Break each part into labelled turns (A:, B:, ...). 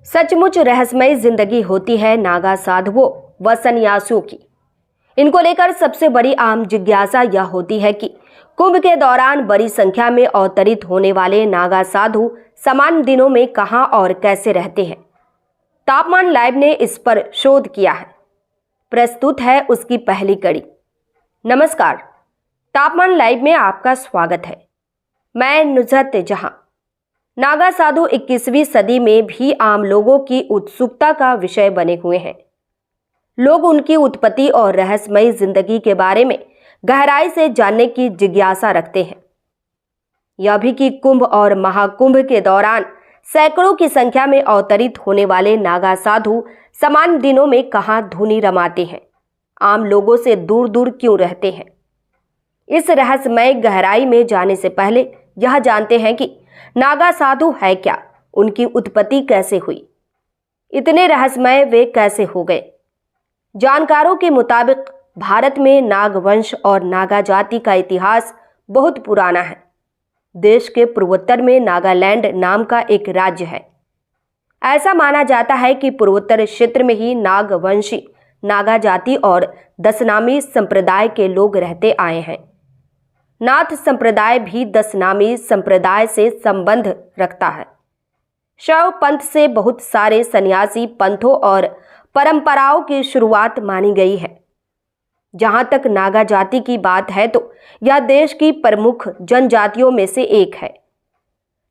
A: सचमुच रहस्यमय जिंदगी होती है नागा साधुओं व सन्यासियों की। इनको लेकर सबसे बड़ी आम जिज्ञासा यह होती है कि कुंभ के दौरान बड़ी संख्या में अवतरित होने वाले नागा साधु सामान्य दिनों में कहां और कैसे रहते हैं। तापमान लाइव ने इस पर शोध किया है। प्रस्तुत है उसकी पहली कड़ी। नमस्कार, तापमान लाइव में आपका स्वागत है। मैं नुजरत जहां। नागा साधु 21वीं सदी में भी आम लोगों की उत्सुकता का विषय बने हुए हैं। लोग उनकी उत्पत्ति और रहस्यमयी जिंदगी के बारे में गहराई से जानने की जिज्ञासा रखते हैं। यह भी कि कुंभ और महाकुंभ के दौरान सैकड़ों की संख्या में अवतरित होने वाले नागा साधु सामान्य दिनों में कहां धुनी रमाते हैं, आम लोगों से दूर दूर क्यों रहते हैं। इस रहस्यमय गहराई में जाने से पहले यह जानते हैं कि नागा साधु है क्या, उनकी उत्पत्ति कैसे हुई, इतने रहस्यमय वे कैसे हो गए। जानकारों के मुताबिक भारत में नागवंश और नागा जाति का इतिहास बहुत पुराना है। देश के पूर्वोत्तर में नागालैंड नाम का एक राज्य है। ऐसा माना जाता है कि पूर्वोत्तर क्षेत्र में ही नागवंशी, नागा जाति और दशनामी संप्रदाय के लोग रहते आए हैं। नाथ संप्रदाय भी दशनामी संप्रदाय से संबंध रखता है। शैव पंथ से बहुत सारे सन्यासी पंथों और परंपराओं की शुरुआत मानी गई है। जहां तक नागा जाति की बात है तो यह देश की प्रमुख जनजातियों में से एक है।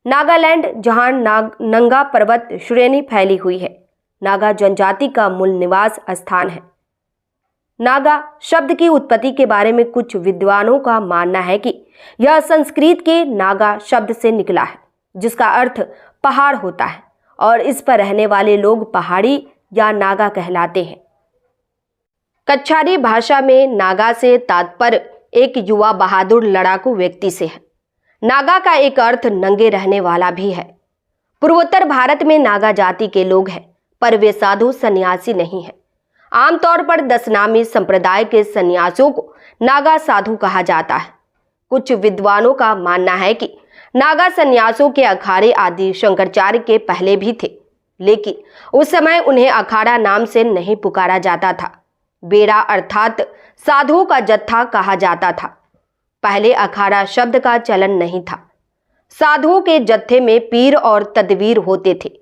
A: नागालैंड जहां नंगा पर्वत श्रेणी फैली हुई है, नागा जनजाति का मूल निवास स्थान है। नागा शब्द की उत्पत्ति के बारे में कुछ विद्वानों का मानना है कि यह संस्कृत के नागा शब्द से निकला है, जिसका अर्थ पहाड़ होता है, और इस पर रहने वाले लोग पहाड़ी या नागा कहलाते हैं। कच्छारी भाषा में नागा से तात्पर्य एक युवा बहादुर लड़ाकू व्यक्ति से है। नागा का एक अर्थ नंगे रहने वाला भी है। पूर्वोत्तर भारत में नागा जाति के लोग हैं, पर वे साधु सन्यासी नहीं हैं। आमतौर पर दशनामी संप्रदाय के सन्यासियों को नागा साधु कहा जाता है। कुछ विद्वानों का मानना है कि नागा सन्यासियों के अखाड़े आदि शंकराचार्य के पहले भी थे, लेकिन उस समय उन्हें अखाड़ा नाम से नहीं पुकारा जाता था। बेड़ा अर्थात साधुओं का जत्था कहा जाता था। पहले अखाड़ा शब्द का चलन नहीं था। साधुओं के जत्थे में पीर और तदवीर होते थे।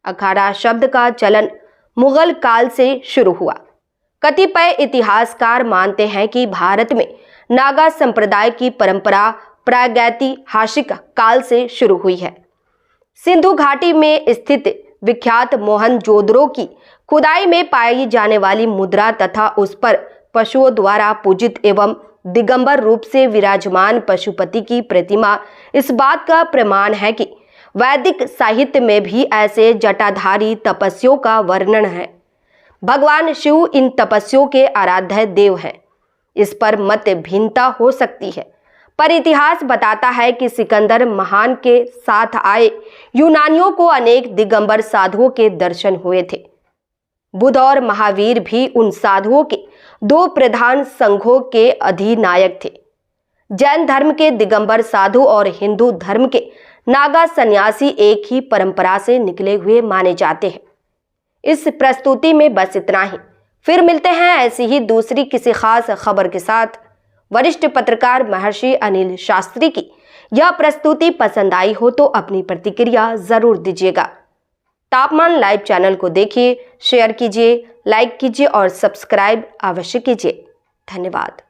A: अखाड़ा शब्द का चलन मुगल काल से शुरू हुआ। कतिपय इतिहासकार मानते हैं कि भारत में नागा संप्रदाय की परंपरा प्रागैतिहासिक काल से शुरू हुई है। सिंधु घाटी में स्थित विख्यात मोहनजोदड़ो की खुदाई में पाई जाने वाली मुद्रा तथा उस पर पशुओं द्वारा पूजित एवं दिगंबर रूप से विराजमान पशुपति की प्रतिमा इस बात का प्रमाण है कि वैदिक साहित्य में भी ऐसे जटाधारी तपस्वियों का वर्णन है। भगवान शिव इन तपस्वियों के आराध्य देव हैं। इस पर मत भिन्नता हो सकती है, पर इतिहास बताता है कि सिकंदर महान के साथ आए यूनानियों को अनेक दिगंबर साधुओं के दर्शन हुए थे। बुद्ध और महावीर भी उन साधुओं के दो प्रधान संघों के अधिनायक थे। जैन धर्म के दिगंबर साधु और हिंदू धर्म के नागा सन्यासी एक ही परंपरा से निकले हुए माने जाते हैं। इस प्रस्तुति में बस इतना ही। फिर मिलते हैं ऐसी ही दूसरी किसी खास खबर के साथ। वरिष्ठ पत्रकार महर्षि अनिल शास्त्री की यह प्रस्तुति पसंद आई हो तो अपनी प्रतिक्रिया जरूर दीजिएगा। तापमान लाइव चैनल को देखिए, शेयर कीजिए, लाइक कीजिए और सब्सक्राइब अवश्य कीजिए। धन्यवाद।